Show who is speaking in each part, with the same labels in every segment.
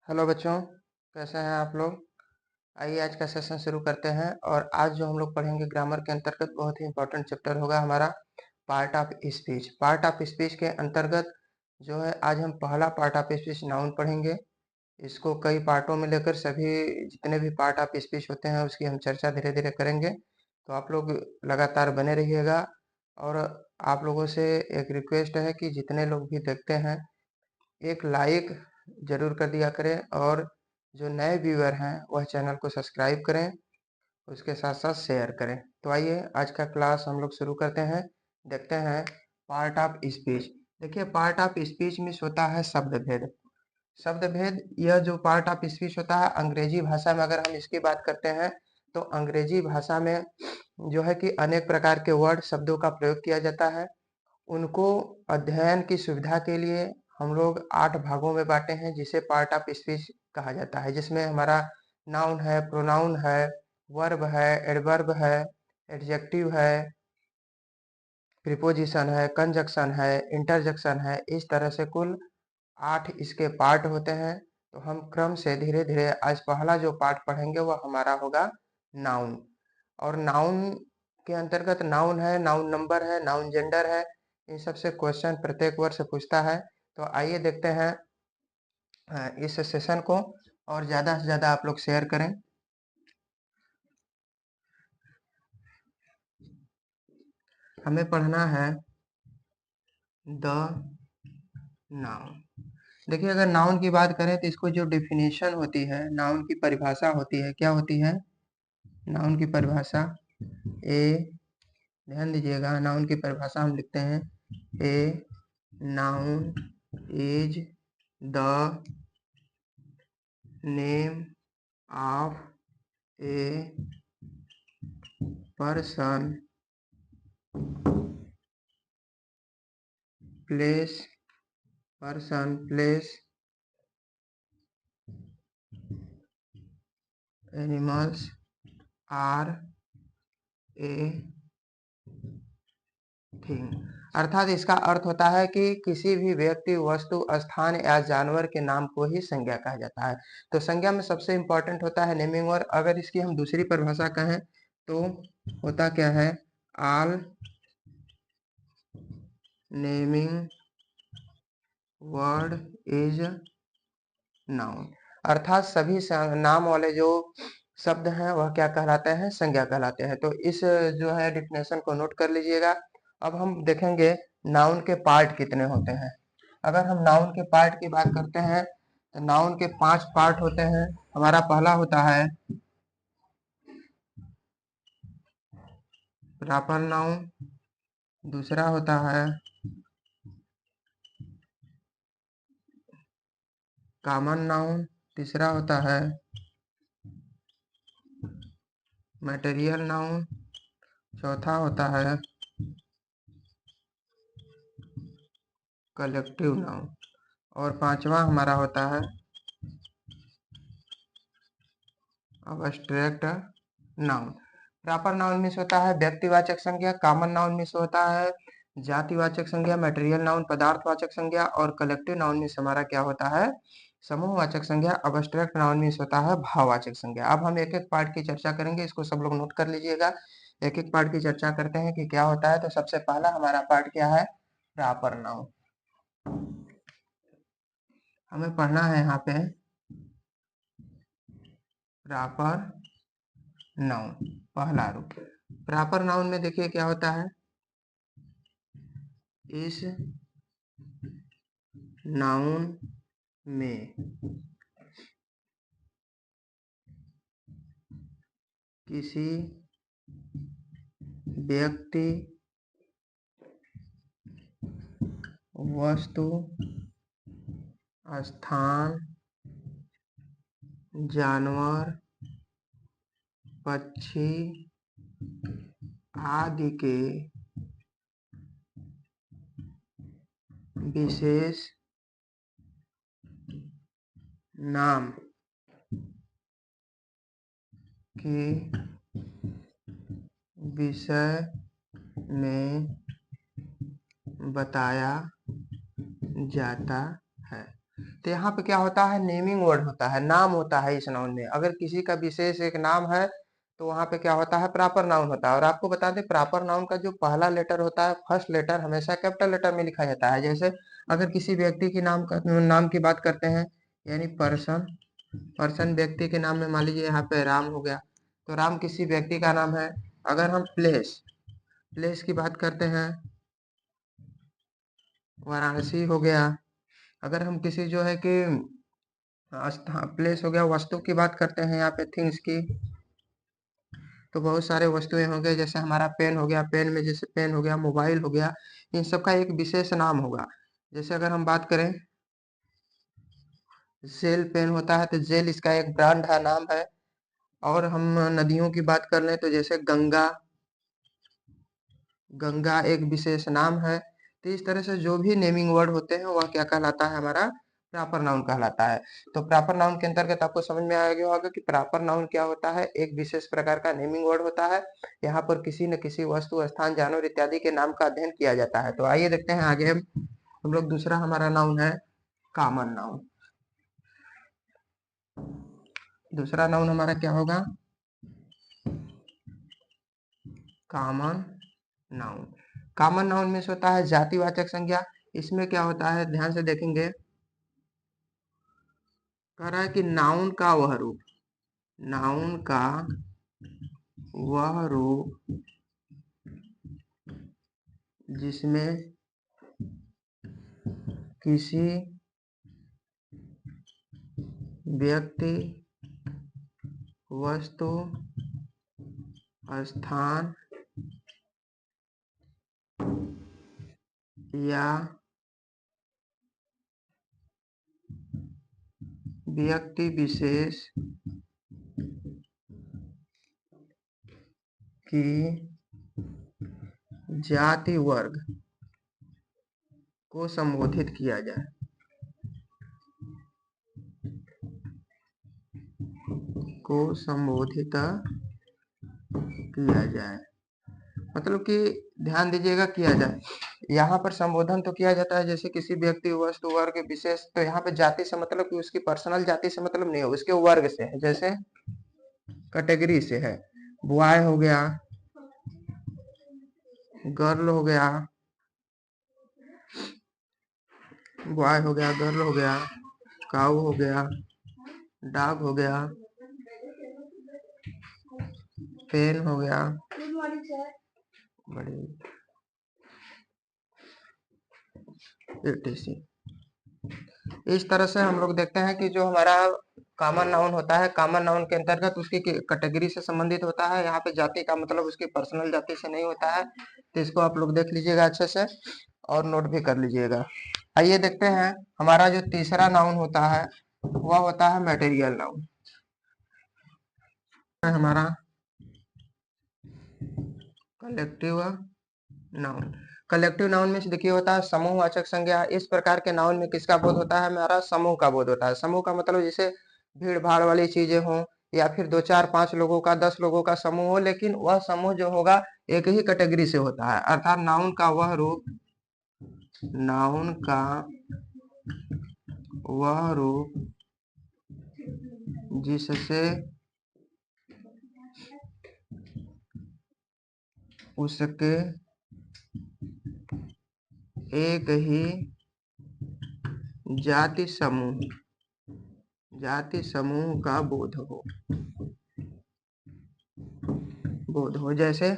Speaker 1: Hello बच्चों, कैसे हैं आप लोग। आइए आज का सेशन शुरू करते हैं। और आज जो हम लोग पढ़ेंगे ग्रामर के अंतर्गत बहुत ही इंपॉर्टेंट चैप्टर होगा हमारा part of speech. Part of speech के अंतर्गत जो है आज हम पहला पार्ट ऑफ स्पीच नाउन पढ़ेंगे। इसको कई पार्टों में लेकर सभी जितने भी पार्ट ऑफ स्पीच होते हैं उसकी हम चर्चा धीरे धीरे करेंगे। तो आप लोग लगातार बने रहिएगा। और आप लोगों से एक रिक्वेस्ट है कि जितने लोग भी देखते हैं एक लाइक जरूर कर दिया करें, और जो नए व्यूअर हैं वह चैनल को सब्सक्राइब करें, उसके साथ साथ शेयर करें। तो आइए आज का क्लास हम लोग शुरू करते हैं। देखते हैं पार्ट ऑफ स्पीच। देखिए, पार्ट ऑफ स्पीच में होता है शब्द भेद। शब्द भेद, यह जो पार्ट ऑफ स्पीच होता है अंग्रेजी भाषा में, अगर हम इसकी बात करते हैं तो अंग्रेजी भाषा में जो है कि अनेक प्रकार के वर्ड शब्दों का प्रयोग किया जाता है। उनको अध्ययन की सुविधा के लिए हम लोग 8 भागों में बांटे हैं, जिसे पार्ट ऑफ स्पीच कहा जाता है। जिसमें हमारा नाउन है, प्रोनाउन है, वर्ब है, एडवर्ब है, एडजेक्टिव है, प्रीपोजिशन है, कंजक्शन है, इंटरजेक्शन है। इस तरह से कुल 8 इसके पार्ट होते हैं। तो हम क्रम से धीरे धीरे आज पहला जो पार्ट पढ़ेंगे वह हमारा होगा नाउन। और नाउन के अंतर्गत नाउन है, नाउन नंबर है, नाउन जेंडर है। इन सबसे क्वेश्चन प्रत्येक वर्ष पूछता है। तो आइए देखते हैं इस सेशन को, और ज़्यादा से ज़्यादा आप लोग शेयर करें। हमें पढ़ना है द नाउन। देखिए, अगर नाउन की बात करें तो इसको जो डिफिनेशन होती है, नाउन की परिभाषा होती है, क्या होती है नाउन की परिभाषा। ए, ध्यान दीजिएगा, नाउन की परिभाषा हम लिखते हैं a noun is the name of a person, place, animals or a thing. अर्थात इसका अर्थ होता है कि किसी भी व्यक्ति, वस्तु, स्थान या जानवर के नाम को ही संज्ञा कहा जाता है। तो संज्ञा में सबसे इंपॉर्टेंट होता है नेमिंग वर्ड। अगर इसकी हम दूसरी परिभाषा कहें तो होता क्या है, all naming word is noun. अर्थात सभी नाम वाले जो शब्द हैं वह क्या कहलाते हैं, संज्ञा कहलाते हैं। तो इस जो है डिफिनेशन को नोट कर लीजिएगा। अब हम देखेंगे नाउन के पार्ट कितने होते हैं। अगर हम नाउन के पार्ट की बात करते हैं तो नाउन के 5 पार्ट होते हैं। हमारा पहला होता है प्रॉपर नाउन, दूसरा होता है कॉमन नाउन, तीसरा होता है मटेरियल नाउन, चौथा होता है कलेक्टिव नाउन, और पांचवा हमारा होता है अब्स्ट्रैक्ट नाउन। प्रॉपर नाउन में होता है व्यक्तिवाचक संज्ञा, कॉमन नाउन में होता है जातिवाचक संज्ञा, मटेरियल नाउन पदार्थवाचक संज्ञा, और कलेक्टिव नाउन में हमारा क्या होता है समूहवाचक संज्ञा। अब्स्ट्रैक्ट नाउन में होता है भाववाचक संज्ञा। अब हम एक एक पार्ट की चर्चा करेंगे, इसको सब लोग नोट कर लीजिएगा। एक एक पार्ट की चर्चा करते हैं कि क्या होता है। तो सबसे पहला हमारा पार्ट क्या है, प्रॉपर नाउन। हमें पढ़ना है यहाँ पे प्रॉपर नाउन, पहला रूप। प्रॉपर नाउन में देखिए क्या होता है, इस नाउन में किसी व्यक्ति, वस्तु, स्थान, जानवर, पक्षी आदि के विशेष नाम के विषय में बताया जाता है। तो यहाँ पे क्या होता है, नेमिंग वर्ड होता है, नाम होता है इस नाउन में। अगर किसी का विशेष एक नाम है तो वहां पे क्या होता है, प्रॉपर नाउन होता है। और आपको बता दें, प्रॉपर नाउन का जो पहला लेटर होता है, फर्स्ट लेटर हमेशा कैपिटल लेटर में लिखा जाता है। जैसे अगर किसी व्यक्ति की नाम की बात करते हैं, यानी पर्सन व्यक्ति के नाम में मान लीजिए यहाँ पे राम हो गया, तो राम किसी व्यक्ति का नाम है। अगर हम प्लेस की बात करते हैं, वाराणसी हो गया। अगर हम किसी जो है कि प्लेस हो गया, वस्तु की बात करते हैं यहाँ पे थिंग्स की, तो बहुत सारे वस्तुएं हो गए। जैसे हमारा पेन हो गया, पेन में जैसे पेन हो गया, मोबाइल हो गया, इन सब का एक विशेष नाम होगा। जैसे अगर हम बात करें, जेल पेन होता है तो जेल इसका एक ब्रांड है, नाम है। और हम नदियों की बात कर लें तो जैसे गंगा एक विशेष नाम है। तो इस तरह से जो भी नेमिंग वर्ड होते हैं वह क्या कहलाता है, हमारा प्रॉपर नाउन कहलाता है। तो प्रॉपर नाउन के अंतर्गत आपको समझ में आ गया होगा कि प्रॉपर नाउन क्या होता है। एक विशेष प्रकार का नेमिंग वर्ड होता है। यहाँ पर किसी न किसी वस्तु, स्थान, जानवर इत्यादि के नाम का अध्ययन किया जाता है। तो आइए देखते हैं आगे हम लोग। दूसरा हमारा नाउन है कॉमन नाउन। दूसरा नाउन हमारा क्या होगा, कॉमन नाउन। कॉमन नाउन में से होता है जातिवाचक संज्ञा। इसमें क्या होता है, ध्यान से देखेंगे, कह रहा है कि नाउन का वह रूप जिसमें किसी व्यक्ति, वस्तु, स्थान या व्यक्ति विशेष की जाति वर्ग को संबोधित किया जाए, मतलब कि ध्यान दीजिएगा, किया जाए। यहाँ पर संबोधन तो किया जाता है जैसे किसी व्यक्ति, वस्तु, वर्ग विशेष। तो यहाँ पे जाति से मतलब कि उसकी पर्सनल जाति से मतलब नहीं है, उसके वर्ग से है। जैसे कैटेगरी से है, बॉय हो गया, गर्ल हो गया, गर्ल हो गया, काऊ हो गया, डॉग हो गया, पेन हो गया, बड़ी etc। इस तरह से हम लोग देखते हैं कि जो हमारा कॉमन नाउन होता है, कॉमन नाउन के अंतर्गत उसकी कैटेगरी से संबंधित होता है। यहाँ पे जाति का मतलब उसकी पर्सनल जाति से नहीं होता है। तो इसको आप लोग देख लीजिएगा अच्छे से और नोट भी कर लीजिएगा। आइए देखते हैं हमारा जो तीसरा नाउन होता है वह होता है मटेरियल नाउन। हमारा कलेक्टिव नाउन। कलेक्टिव नाउन में देखिए होता है समूहवाचक संज्ञा। इस प्रकार के नाउन में किसका बोध होता है, हमारा समूह का बोध होता है। समूह का मतलब जैसे भीड़ भाड़ वाली चीजें हों, या फिर 2 4 5 लोगों का, 10 लोगों का समूह हो, लेकिन वह समूह जो होगा एक ही कैटेगरी से होता है। अर्थात नाउन का वह रूप जिससे उसके एक ही जाति समूह का बोध हो। जैसे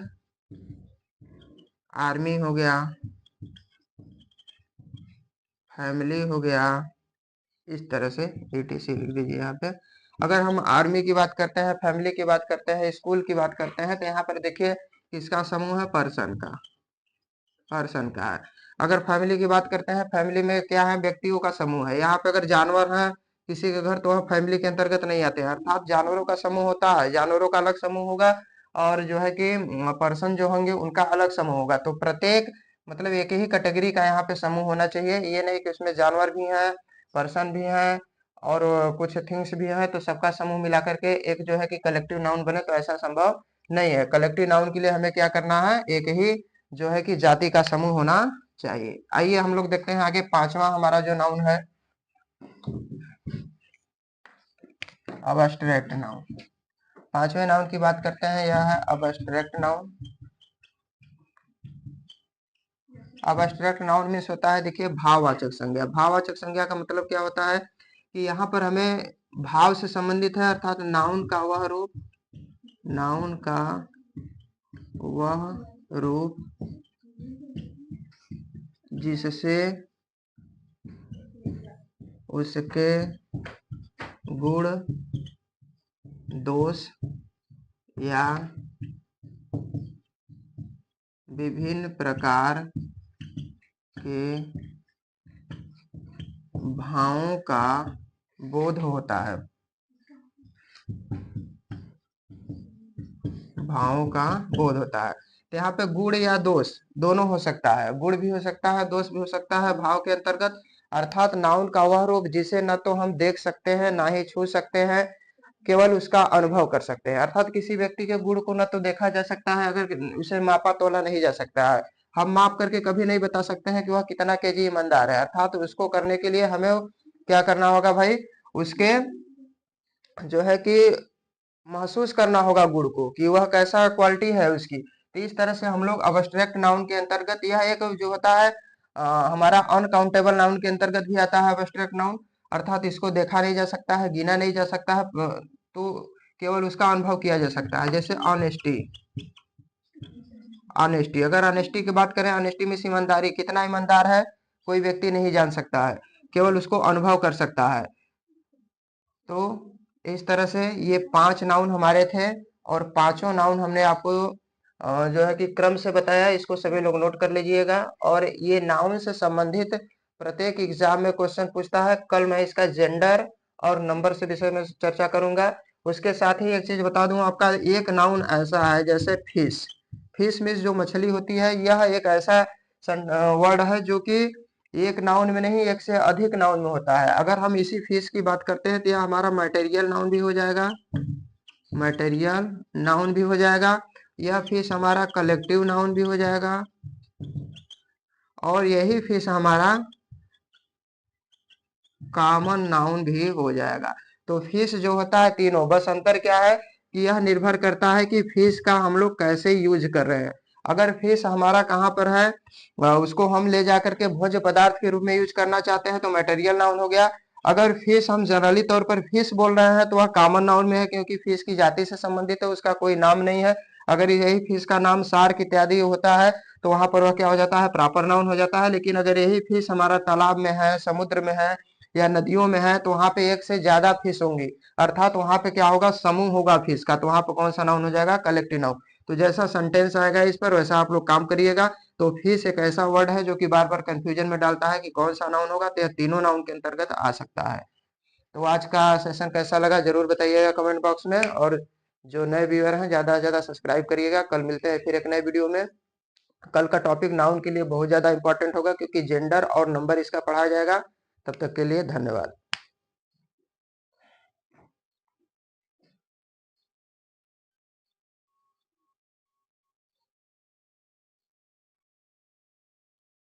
Speaker 1: आर्मी हो गया, फैमिली हो गया, इस तरह से etc लिख दीजिए यहाँ पे। अगर हम आर्मी की बात करते हैं, फैमिली की बात करते हैं, स्कूल की बात करते हैं, तो यहाँ पर देखिए किसका समूह है, पर्सन का। अगर फैमिली की बात करते हैं, फैमिली में क्या है, व्यक्तियों का समूह है। यहाँ पे अगर जानवर है किसी के घर तो वह फैमिली के अंतर्गत नहीं आते हैं। अर्थात जानवरों का समूह होता है, जानवरों का अलग समूह होगा, और जो है कि पर्सन जो होंगे उनका अलग समूह होगा। तो प्रत्येक मतलब एक ही कैटेगरी का यहाँ पे समूह होना चाहिए। ये नहीं कि उसमें जानवर भी हैं, पर्सन भी हैं और कुछ थिंग्स भी हैं, तो सबका समूह मिला करके एक जो है कि कलेक्टिव नाउन बने, तो ऐसा संभव नहीं है। कलेक्टिव नाउन के लिए हमें क्या करना है, एक ही जो है कि जाति का समूह होना चाहिए। आइए हम लोग देखते हैं आगे, पांचवा हमारा जो नाउन है अबस्ट्रैक्ट नाउन। पांचवें नाउन की बात करते हैं, यह है abstract noun. Abstract noun means होता है, देखिए, भाववाचक संज्ञा। भाववाचक संज्ञा का मतलब क्या होता है कि यहाँ पर हमें भाव से संबंधित है, अर्थात नाउन का वह रूप, नाउन का वह रूप जिससे उसके गुण, दोष या विभिन्न प्रकार के भावों का बोध होता है, भावों का बोध होता है। तो यहाँ पे गुण या दोष दोनों हो सकता है, गुण भी हो सकता है, दोष भी हो सकता है भाव के अंतर्गत। अर्थात नाउन का वह रूप जिसे न तो हम देख सकते हैं, ना ही छू सकते हैं, केवल उसका अनुभव कर सकते हैं। अर्थात किसी व्यक्ति के गुण को न तो देखा जा सकता है, अगर उसे मापा तोला नहीं जा सकता है, हम माप करके कभी नहीं बता सकते हैं कि वह कितना केजी ईमानदार है। अर्थात उसको करने के लिए हमें क्या करना होगा भाई, उसके जो है कि महसूस करना होगा गुण को, कि वह कैसा क्वालिटी है उसकी। तो इस तरह से हम लोग अबस्ट्रैक्ट नाउन के अंतर्गत, यह एक जो होता है हमारा अनकाउंटेबल नाउन के अंतर्गत भी आता है अबस्ट्रैक्ट नाउन। अर्थात इसको देखा नहीं जा सकता है, गिना नहीं जा सकता है, तो केवल उसका अनुभव किया जा सकता है। जैसे ऑनेस्टी, ऑनेस्टी, अगर ऑनेस्टी की बात करें, ऑनेस्टी में ईमानदारी, कितना ईमानदार है कोई व्यक्ति नहीं जान सकता है, केवल उसको अनुभव कर सकता है। तो इस तरह से ये 5 नाउन हमारे थे, और पांचों नाउन हमने आपको जो है कि क्रम से बताया, इसको सभी लोग नोट कर लीजिएगा। और ये नाउन से संबंधित प्रत्येक एग्जाम में क्वेश्चन पूछता है। कल मैं इसका जेंडर और नंबर से विषय में चर्चा करूंगा। उसके साथ ही एक चीज बता दूं आपका, एक नाउन ऐसा है जैसे फिश, फिश मीन्स जो मछली होती है, यह एक ऐसा वर्ड है जो कि एक नाउन में नहीं, एक से अधिक नाउन में होता है। अगर हम इसी फिश की बात करते हैं तो यह हमारा मटेरियल नाउन भी हो जाएगा, मटेरियल नाउन भी हो जाएगा। यह फिश हमारा कलेक्टिव नाउन भी हो जाएगा, और यही फिश हमारा कॉमन नाउन भी हो जाएगा। तो फिश जो होता है तीनों, बस अंतर क्या है कि यह निर्भर करता है कि फिश का हम लोग कैसे यूज कर रहे हैं। अगर फिश हमारा कहाँ पर है, उसको हम ले जाकर के भोज्य पदार्थ के रूप में यूज करना चाहते हैं तो मटेरियल नाउन हो गया। अगर फिश हम जनरली तौर पर फिश बोल रहे हैं तो वह कॉमन नाउन में है, क्योंकि फिश की जाति से संबंधित है, उसका कोई नाम नहीं है। अगर यही फिश का नाम शार्क इत्यादि होता है तो वहां पर वह क्या हो जाता है, प्रॉपर नाउन हो जाता है। लेकिन अगर यही फिश हमारा तालाब में है, समुद्र में है या नदियों में है, तो वहां पे एक से ज्यादा फिश होंगी, अर्थात वहां पे क्या होगा, समूह होगा फिश का, तो वहां पे कौन सा नाउन हो जाएगा, कलेक्टिव नाउन। तो जैसा सेंटेंस आएगा इस पर वैसा आप लोग काम करिएगा। तो फिश एक ऐसा वर्ड है जो कि बार बार कंफ्यूजन में डालता है कि कौन सा नाउन होगा, तो यह तीनों नाउन के अंतर्गत आ सकता है। तो आज का सेशन कैसा लगा जरूर बताइएगा कमेंट बॉक्स में, और जो नए व्यूअर हैं ज्यादा से ज्यादा सब्सक्राइब करिएगा। कल मिलते हैं फिर एक नए वीडियो में। कल का टॉपिक नाउन के लिए बहुत ज्यादा इंपॉर्टेंट होगा, क्योंकि जेंडर और नंबर इसका पढ़ाया जाएगा। तब तक के लिए धन्यवाद।